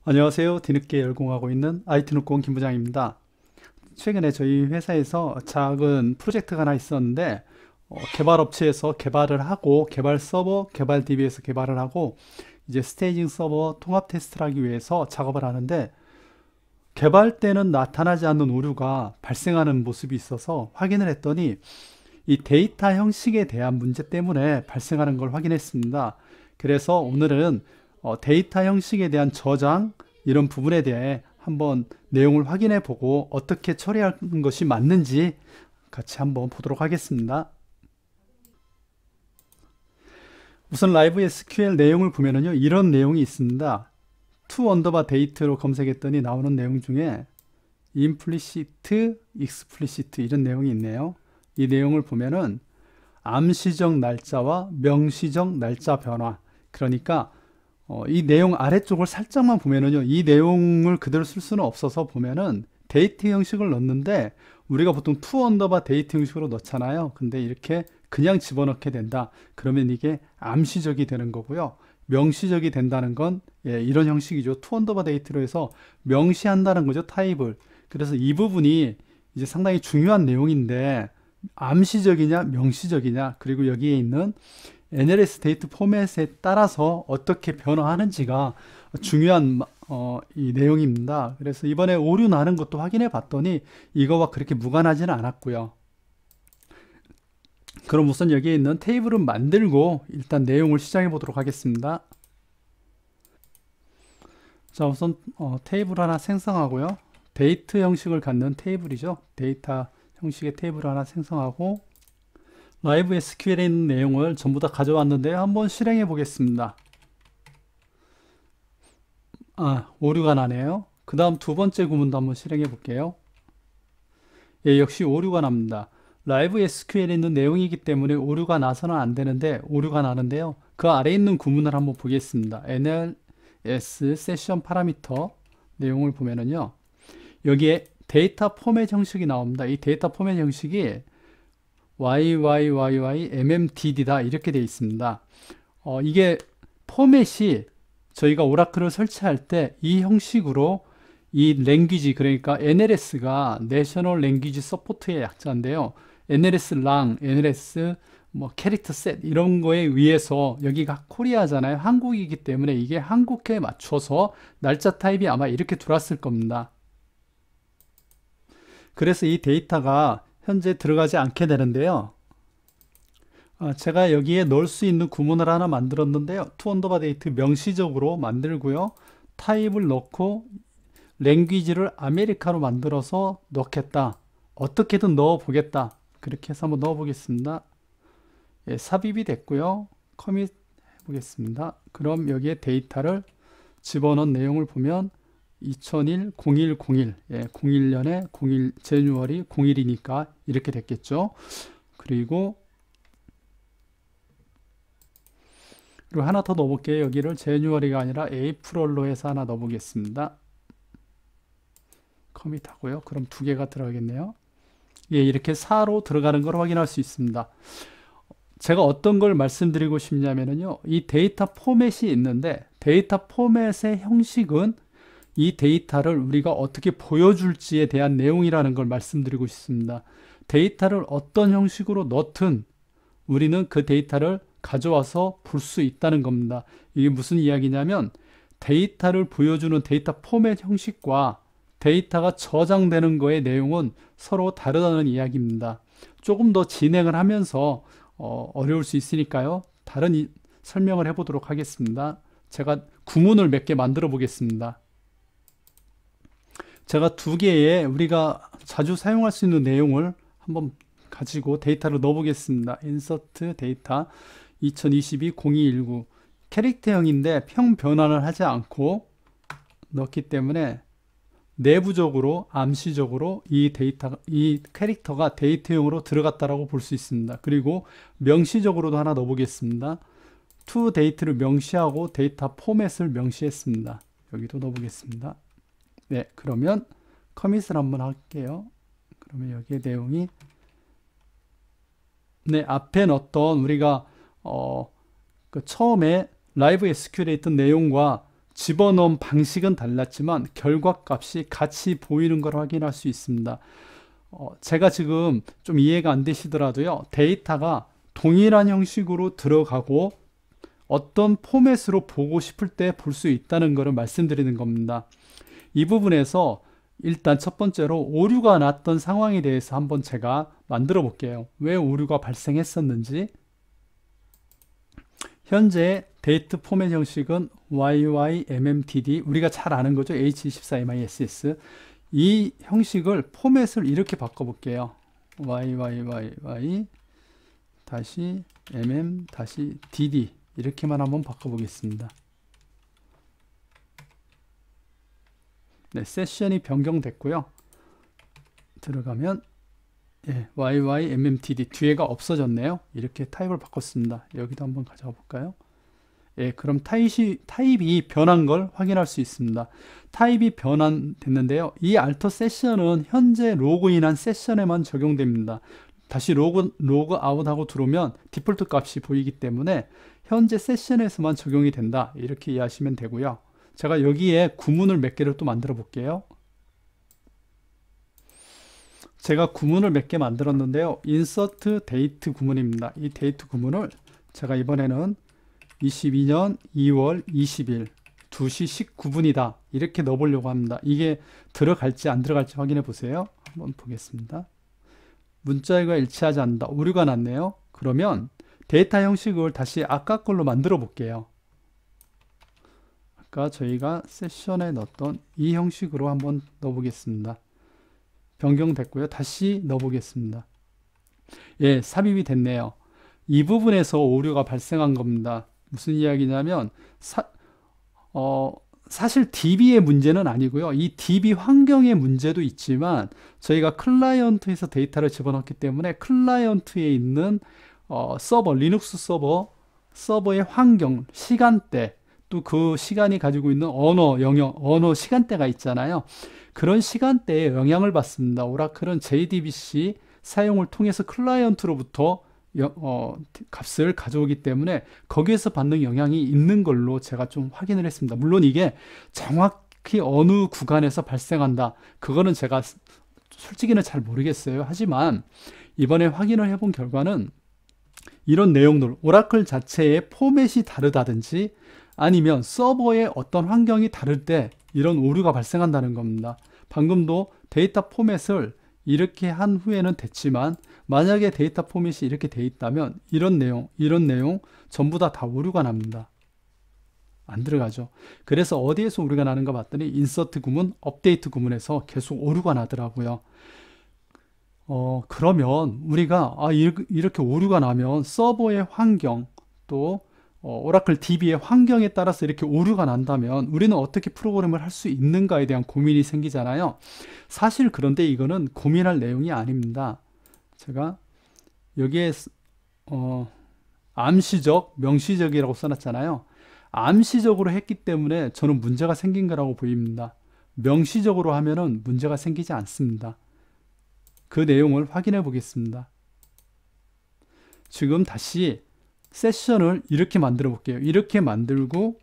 안녕하세요. 뒤늦게 열공하고 있는 IT누공 김부장입니다. 최근에 저희 회사에서 작은 프로젝트가 하나 있었는데 개발 업체에서 개발을 하고 개발 서버, 개발 DB에서 개발을 하고 이제 스테이징 서버 통합 테스트를 하기 위해서 작업을 하는데 개발 때는 나타나지 않는 오류가 발생하는 모습이 있어서 확인을 했더니 이 데이터 형식에 대한 문제 때문에 발생하는 걸 확인했습니다. 그래서 오늘은 데이터 형식에 대한 저장 이런 부분에 대해 한번 내용을 확인해 보고 어떻게 처리하는 것이 맞는지 같이 한번 보도록 하겠습니다. 우선 라이브 SQL 내용을 보면은요, 이런 내용이 있습니다. to 언더바 date로 검색했더니 나오는 내용 중에 implicit, explicit 이런 내용이 있네요. 이 내용을 보면은 암시적 날짜와 명시적 날짜 변화, 그러니까 이 내용 아래쪽을 살짝만 보면은요, 이 내용을 그대로 쓸 수는 없어서 보면은 데이트 형식을 넣는데 우리가 보통 to 언더바 데이트 형식으로 넣잖아요. 근데 이렇게 그냥 집어넣게 된다. 그러면 이게 암시적이 되는 거고요. 명시적이 된다는 건 이런 형식이죠. to 언더바 데이트로 해서 명시한다는 거죠. 타입을. 그래서 이 부분이 이제 상당히 중요한 내용인데 암시적이냐 명시적이냐, 그리고 여기에 있는 NLS 데이트 포맷에 따라서 어떻게 변화하는지가 중요한 이 내용입니다. 그래서 이번에 오류 나는 것도 확인해 봤더니 이거와 그렇게 무관하지는 않았고요. 그럼 우선 여기에 있는 테이블을 만들고 일단 내용을 시작해 보도록 하겠습니다. 자, 우선 테이블 하나 생성하고요. 데이트 형식을 갖는 테이블이죠. 데이터 형식의 테이블 하나 생성하고 라이브 SQL에 있는 내용을 전부 다 가져왔는데요. 한번 실행해 보겠습니다. 오류가 나네요. 그 다음 두 번째 구문도 한번 실행해 볼게요. 역시 오류가 납니다. 라이브 SQL에 있는 내용이기 때문에 오류가 나서는 안 되는데 오류가 나는데요. 그 아래에 있는 구문을 한번 보겠습니다. NLS 세션 파라미터 내용을 보면은요. 여기에 데이터 포맷 형식이 나옵니다. 이 데이터 포맷 형식이 YYYY MMDD다 이렇게 되어 있습니다. 이게 포맷이 저희가 오라클을 설치할 때 이 형식으로 이 랭귀지, 그러니까 NLS가 내셔널 랭귀지 서포트의 약자인데요. NLS 랑, NLS 뭐 캐릭터 셋 이런 거에 의해서 여기가 코리아잖아요. 한국이기 때문에 이게 한국에 맞춰서 날짜 타입이 아마 이렇게 들어왔을 겁니다. 그래서 이 데이터가 현재 들어가지 않게 되는데요. 제가 여기에 넣을 수 있는 구문을 하나 만들었는데요. to 언더바 데이트 명시적으로 만들고요. 타입을 넣고 랭귀지를 아메리카로 만들어서 넣겠다. 어떻게든 넣어 보겠다. 그렇게 해서 한번 넣어 보겠습니다. 삽입이 됐고요. 커밋 해보겠습니다. 그럼 여기에 데이터를 집어넣은 내용을 보면 2001 01 01 01년에 01 제뉴얼이 01이니까 이렇게 됐겠죠. 그리고 하나 더 넣어볼게요. 여기를 제뉴얼이가 아니라 에이프럴로 해서 하나 넣어보겠습니다. 커밋하고요. 그럼 두 개가 들어가겠네요. 이렇게 4로 들어가는 걸 확인할 수 있습니다. 제가 어떤 걸 말씀드리고 싶냐면요. 이 데이터 포맷이 있는데 데이터 포맷의 형식은 이 데이터를 우리가 어떻게 보여줄지에 대한 내용이라는 걸 말씀드리고 싶습니다. 데이터를 어떤 형식으로 넣든 우리는 그 데이터를 가져와서 볼 수 있다는 겁니다. 이게 무슨 이야기냐면 데이터를 보여주는 데이터 포맷 형식과 데이터가 저장되는 거의 내용은 서로 다르다는 이야기입니다. 조금 더 진행을 하면서 어려울 수 있으니까요. 다른 설명을 해보도록 하겠습니다. 제가 구문을 몇 개 만들어 보겠습니다. 제가 두 개의 우리가 자주 사용할 수 있는 내용을 한번 가지고 데이터를 넣어 보겠습니다. insert 데이터 2022-0219 캐릭터형인데 평 변환을 하지 않고 넣기 때문에 내부적으로 암시적으로 이 캐릭터가 데이터형으로 들어갔다라고 볼 수 있습니다. 그리고 명시적으로도 하나 넣어 보겠습니다. to date를 명시하고 데이터 포맷을 명시했습니다. 여기도 넣어 보겠습니다. 네, 그러면 커밋을 한번 할게요. 그러면 여기에 내용이 앞에 넣었던 우리가 처음에 라이브 SQL에 있던 내용과 집어넣은 방식은 달랐지만 결과값이 같이 보이는 걸 확인할 수 있습니다. 제가 지금 좀 이해가 안 되시더라도요. 데이터가 동일한 형식으로 들어가고 어떤 포맷으로 보고 싶을 때 볼 수 있다는 것을 말씀드리는 겁니다. 이 부분에서 일단 첫 번째로 오류가 났던 상황에 대해서 한번 제가 만들어 볼게요. 왜 오류가 발생했었는지. 현재 데이트 포맷 형식은 YYMMTD, 우리가 잘 아는 거죠. H24MISS. 이 형식을 포맷을 이렇게 바꿔볼게요. YYYY 다시 MM 다시 DD 이렇게만 한번 바꿔보겠습니다. 네, 세션이 변경됐고요. 들어가면 YYMMTD 뒤에가 없어졌네요. 이렇게 타입을 바꿨습니다. 여기도 한번 가져가 볼까요? 그럼 타입이 변한 걸 확인할 수 있습니다. 타입이 변환됐는데요. 이 알터 세션은 현재 로그인한 세션에만 적용됩니다. 다시 로그 아웃하고 들어오면 디폴트 값이 보이기 때문에 현재 세션에서만 적용이 된다. 이렇게 이해하시면 되고요. 제가 여기에 구문을 몇 개를 또 만들어 볼게요. 제가 구문을 몇 개 만들었는데요. insert date 구문입니다. 이 데이트 구문을 제가 이번에는 22년 2월 20일 2시 19분이다. 이렇게 넣어보려고 합니다. 이게 들어갈지 안 들어갈지 확인해 보세요. 한번 보겠습니다. 문자가 일치하지 않는다. 오류가 났네요. 그러면 데이터 형식을 다시 아까 걸로 만들어 볼게요. 아까 저희가 세션에 넣었던 이 형식으로 한번 넣어보겠습니다. 변경됐고요. 다시 넣어보겠습니다. 삽입이 됐네요. 이 부분에서 오류가 발생한 겁니다. 무슨 이야기냐면 사실 DB의 문제는 아니고요. 이 DB 환경의 문제도 있지만 저희가 클라이언트에서 데이터를 집어넣기 때문에 클라이언트에 있는 서버, 리눅스 서버의 환경, 시간대, 또 그 시간이 가지고 있는 언어 영역, 언어 시간대가 있잖아요. 그런 시간대에 영향을 받습니다. 오라클은 JDBC 사용을 통해서 클라이언트로부터 값을 가져오기 때문에 거기에서 받는 영향이 있는 걸로 제가 좀 확인을 했습니다. 물론 이게 정확히 어느 구간에서 발생한다. 그거는 제가 솔직히는 잘 모르겠어요. 하지만 이번에 확인을 해본 결과는 이런 내용들, 오라클 자체의 포맷이 다르다든지 아니면 서버의 어떤 환경이 다를 때 이런 오류가 발생한다는 겁니다. 방금도 데이터 포맷을 이렇게 한 후에는 됐지만 만약에 데이터 포맷이 이렇게 돼 있다면 이런 내용 전부 다 오류가 납니다. 안 들어가죠. 그래서 어디에서 오류가 나는가 봤더니 인서트 구문, 업데이트 구문에서 계속 오류가 나더라고요. 그러면 우리가 이렇게 오류가 나면 서버의 환경 또 오라클 DB의 환경에 따라서 이렇게 오류가 난다면 우리는 어떻게 프로그램을 할 수 있는가에 대한 고민이 생기잖아요. 사실 그런데 이거는 고민할 내용이 아닙니다. 제가 여기에 암시적, 명시적이라고 써놨잖아요. 암시적으로 했기 때문에 저는 문제가 생긴 거라고 보입니다. 명시적으로 하면은 문제가 생기지 않습니다. 그 내용을 확인해 보겠습니다. 지금 다시 세션을 이렇게 만들어 볼게요. 이렇게 만들고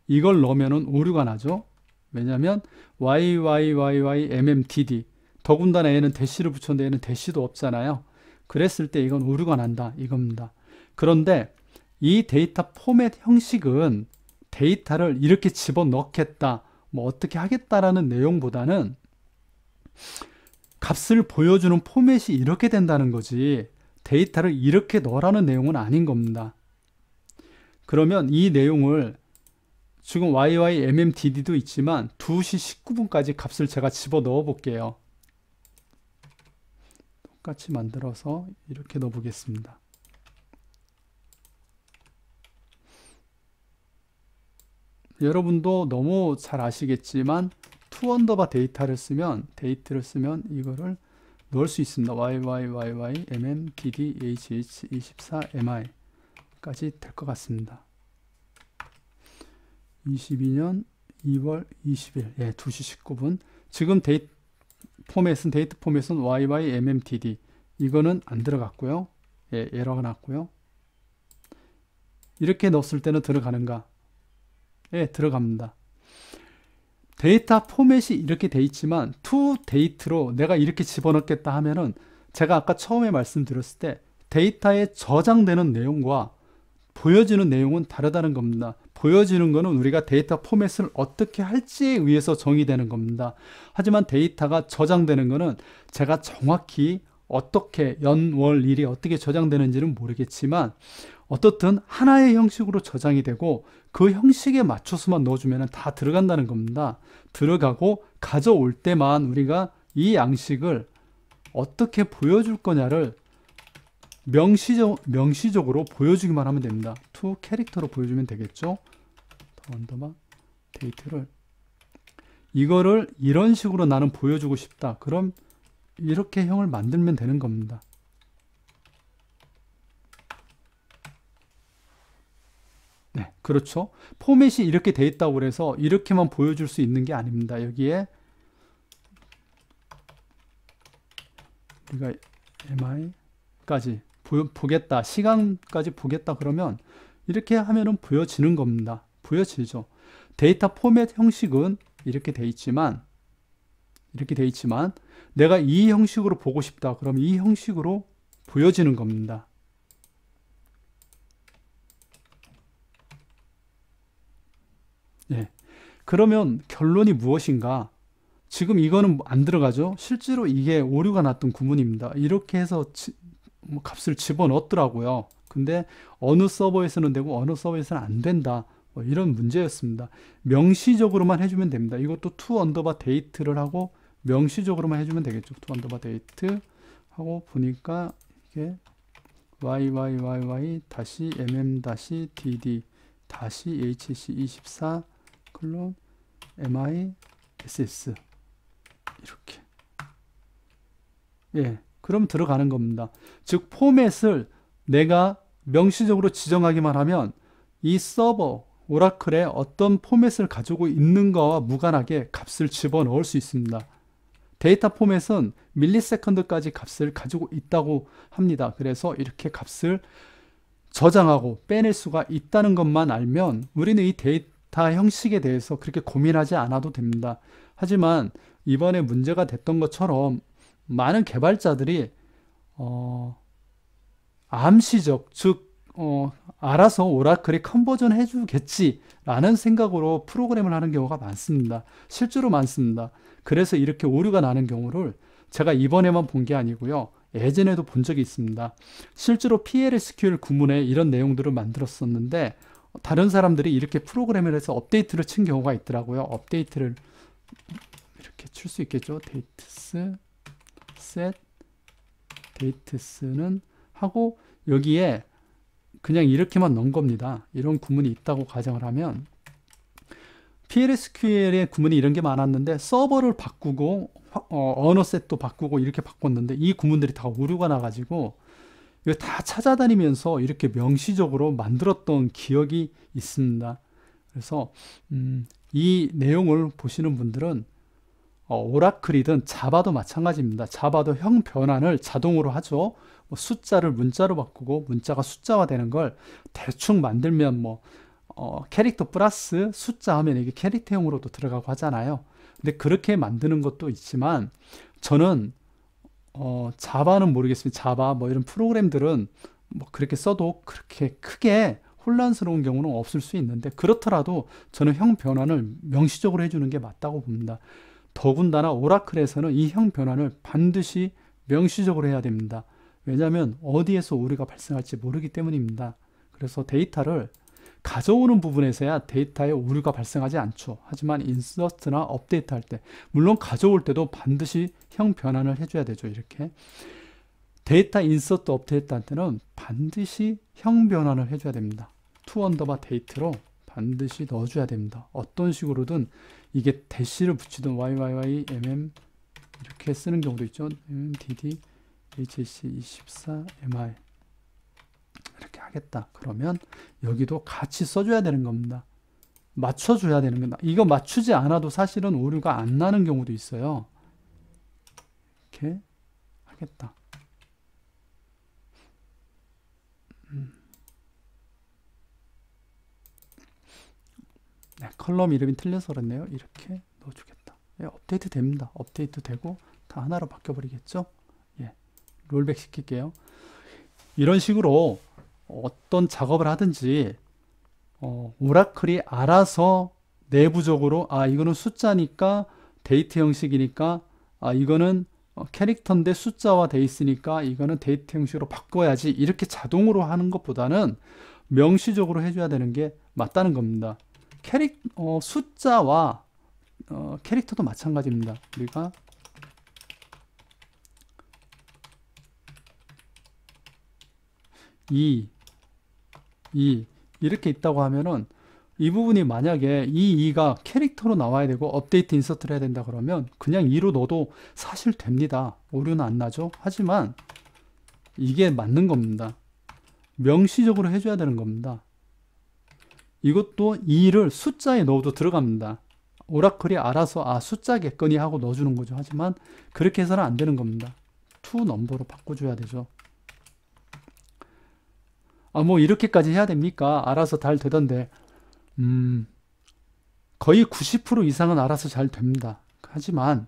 이걸 넣으면 오류가 나죠. 왜냐하면 YYYYMMTD 더군다나 얘는 대시를 붙였는데 얘는 대시도 없잖아요. 그랬을 때 이건 오류가 난다 이겁니다. 그런데 이 데이터 포맷 형식은 데이터를 이렇게 집어넣겠다 뭐 어떻게 하겠다라는 내용보다는 값을 보여주는 포맷이 이렇게 된다는 거지 데이터를 이렇게 넣으라는 내용은 아닌 겁니다. 그러면 이 내용을 지금 YYMMTD도 있지만 2시 19분까지 값을 제가 집어넣어 볼게요. 똑같이 만들어서 이렇게 넣어 보겠습니다. 여러분도 너무 잘 아시겠지만 데이트를 쓰면 이거를 넣을 수 있습니다. YYYYMMTDHH24MI 까지 될 것 같습니다. 22년 2월 20일 2시 19분 지금 데이트 포맷은 YYMMTD 이거는 안 들어갔고요. 에러가 났고요. 이렇게 넣었을 때는 들어가는가? 들어갑니다. 데이터 포맷이 이렇게 돼 있지만 to date로 내가 이렇게 집어넣겠다 하면은 제가 아까 처음에 말씀드렸을 때 데이터에 저장되는 내용과 보여지는 내용은 다르다는 겁니다. 보여지는 거는 우리가 데이터 포맷을 어떻게 할지에 의해서 정의되는 겁니다. 하지만 데이터가 저장되는 거는 제가 정확히 어떻게 연, 월, 일이 어떻게 저장되는지는 모르겠지만 어떻든 하나의 형식으로 저장이 되고 그 형식에 맞춰서만 넣어주면 다 들어간다는 겁니다. 들어가고 가져올 때만 우리가 이 양식을 어떻게 보여줄 거냐를 명시적으로 보여주기만 하면 됩니다. to 캐릭터로 보여주면 되겠죠. 언더바 데이트를 이거를 이런 식으로 나는 보여주고 싶다. 그럼 이렇게 형을 만들면 되는 겁니다. 네, 그렇죠. 포맷이 이렇게 돼 있다고 그래서 이렇게만 보여줄 수 있는 게 아닙니다. 여기에 우리가 mi까지 보겠다, 시간까지 보겠다 그러면 이렇게 하면은 보여지는 겁니다. 보여지죠. 데이터 포맷 형식은 이렇게 돼 있지만 내가 이 형식으로 보고 싶다. 그럼 이 형식으로 보여지는 겁니다. 예. 그러면 결론이 무엇인가? 지금 이거는 안 들어가죠? 실제로 이게 오류가 났던 구문입니다. 이렇게 해서 값을 집어넣었더라고요. 근데 어느 서버에서는 되고 어느 서버에서는 안 된다. 뭐 이런 문제였습니다. 명시적으로만 해주면 됩니다. 이것도 to 언더바 date를 하고 명시적으로만 해주면 되겠죠. to 언더바 date 하고 보니까 이게 yyyy-mm-dd hc24 클론 miss 이렇게 그럼 들어가는 겁니다. 즉 포맷을 내가 명시적으로 지정하기만 하면 이 서버 오라클에 어떤 포맷을 가지고 있는가와 무관하게 값을 집어넣을 수 있습니다. 데이터 포맷은 밀리세컨드까지 값을 가지고 있다고 합니다. 그래서 이렇게 값을 저장하고 빼낼 수가 있다는 것만 알면 우리는 이 데이터 형식에 대해서 그렇게 고민하지 않아도 됩니다. 하지만 이번에 문제가 됐던 것처럼 많은 개발자들이 암시적, 즉 알아서 오라클이 컨버전 해주겠지 라는 생각으로 프로그램을 하는 경우가 많습니다. 실제로 많습니다. 그래서 이렇게 오류가 나는 경우를 제가 이번에만 본 게 아니고요. 예전에도 본 적이 있습니다. 실제로 PLSQL 구문에 이런 내용들을 만들었었는데 다른 사람들이 이렇게 프로그램을 해서 업데이트를 친 경우가 있더라고요. 업데이트를 이렇게 칠 수 있겠죠. 데이트스 set 데이트스는 하고 여기에 그냥 이렇게만 넣은 겁니다. 이런 구문이 있다고 가정을 하면 PLSQL의 구문이 이런 게 많았는데 서버를 바꾸고 언어셋도 바꾸고 이렇게 바꿨는데 이 구문들이 다 오류가 나가지고 이거 다 찾아다니면서 이렇게 명시적으로 만들었던 기억이 있습니다. 그래서 이 내용을 보시는 분들은 오라클이든 자바도 마찬가지입니다. 자바도 형 변환을 자동으로 하죠. 뭐 숫자를 문자로 바꾸고 문자가 숫자화 되는 걸 대충 만들면 뭐 캐릭터 플러스 숫자 하면 이게 캐릭터형으로도 들어가고 하잖아요. 근데 그렇게 만드는 것도 있지만 저는 자바는 모르겠습니다. 자바 뭐 이런 프로그램들은 뭐 그렇게 써도 그렇게 크게 혼란스러운 경우는 없을 수 있는데 그렇더라도 저는 형 변환을 명시적으로 해주는 게 맞다고 봅니다. 더군다나 오라클에서는 이 형 변환을 반드시 명시적으로 해야 됩니다. 왜냐하면 어디에서 오류가 발생할지 모르기 때문입니다. 그래서 데이터를 가져오는 부분에서야 데이터에 오류가 발생하지 않죠. 하지만 인서트나 업데이트 할 때 물론 가져올 때도 반드시 형 변환을 해줘야 되죠. 이렇게 데이터 인서트 업데이트 할 때는 반드시 형 변환을 해줘야 됩니다. to 언더바 date로 반드시 넣어줘야 됩니다. 어떤 식으로든 이게 대시를 붙이든 yyymm 이렇게 쓰는 경우도 있죠. dd hc24 mi 이렇게 하겠다. 그러면 여기도 같이 써줘야 되는 겁니다. 맞춰줘야 되는 겁니다. 이거 맞추지 않아도 사실은 오류가 안 나는 경우도 있어요. 이렇게 하겠다. 네, 컬럼 이름이 틀려서 그렇네요. 이렇게 넣어주겠다. 예, 업데이트 됩니다. 업데이트 되고 다 하나로 바뀌어버리겠죠. 예, 롤백 시킬게요. 이런 식으로 어떤 작업을 하든지 오라클이 알아서 내부적으로 이거는 숫자니까 데이트 형식이니까 이거는 캐릭터인데 숫자화 돼 있으니까 이거는 데이트 형식으로 바꿔야지 이렇게 자동으로 하는 것보다는 명시적으로 해줘야 되는 게 맞다는 겁니다. 숫자와 캐릭터도 마찬가지입니다. 우리가 이렇게 있다고 하면은 이 부분이 만약에 이 2가 캐릭터로 나와야 되고 업데이트 인서트를 해야 된다 그러면 그냥 2로 넣어도 사실 됩니다. 오류는 안 나죠. 하지만 이게 맞는 겁니다. 명시적으로 해줘야 되는 겁니다. 이것도 2를 숫자에 넣어도 들어갑니다. 오라클이 알아서 숫자겠거니 하고 넣어주는 거죠. 하지만 그렇게 해서는 안 되는 겁니다. to 넘버로 바꿔줘야 되죠. 뭐 이렇게까지 해야 됩니까? 알아서 잘 되던데 거의 90% 이상은 알아서 잘 됩니다. 하지만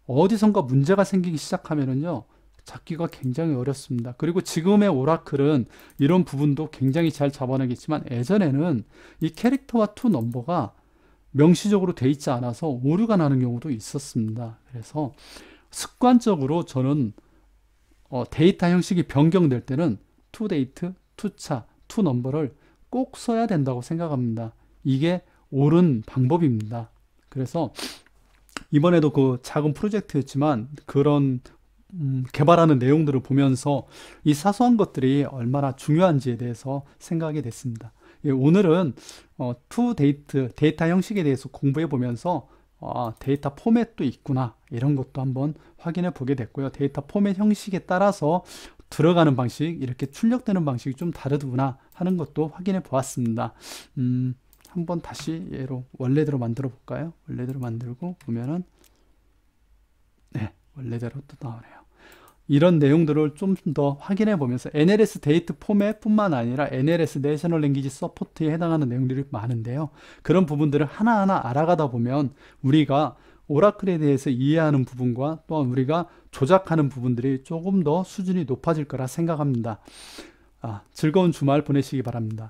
어디선가 문제가 생기기 시작하면은요 잡기가 굉장히 어렵습니다. 그리고 지금의 오라클은 이런 부분도 굉장히 잘 잡아내겠지만 예전에는 이 캐릭터와 to 넘버가 명시적으로 돼 있지 않아서 오류가 나는 경우도 있었습니다. 그래서 습관적으로 저는 데이터 형식이 변경될 때는 to date, to 차, to 넘버를 꼭 써야 된다고 생각합니다. 이게 옳은 방법입니다. 그래서 이번에도 그 작은 프로젝트였지만 그런 개발하는 내용들을 보면서 이 사소한 것들이 얼마나 중요한지에 대해서 생각이 됐습니다. 오늘은 to date, 데이터 형식에 대해서 공부해 보면서 데이터 포맷도 있구나 이런 것도 한번 확인해 보게 됐고요. 데이터 포맷 형식에 따라서 들어가는 방식, 이렇게 출력되는 방식이 좀 다르구나 하는 것도 확인해 보았습니다. 한번 다시 얘로 원래대로 만들어 볼까요? 원래대로 만들고 보면은 네, 원래대로 또 나오네요. 이런 내용들을 좀 더 확인해 보면서 NLS 데이트 포맷 뿐만 아니라 NLS 내셔널 랭귀지 서포트에 해당하는 내용들이 많은데요. 그런 부분들을 하나하나 알아가다 보면 우리가 오라클에 대해서 이해하는 부분과 또한 우리가 조작하는 부분들이 조금 더 수준이 높아질 거라 생각합니다. 즐거운 주말 보내시기 바랍니다.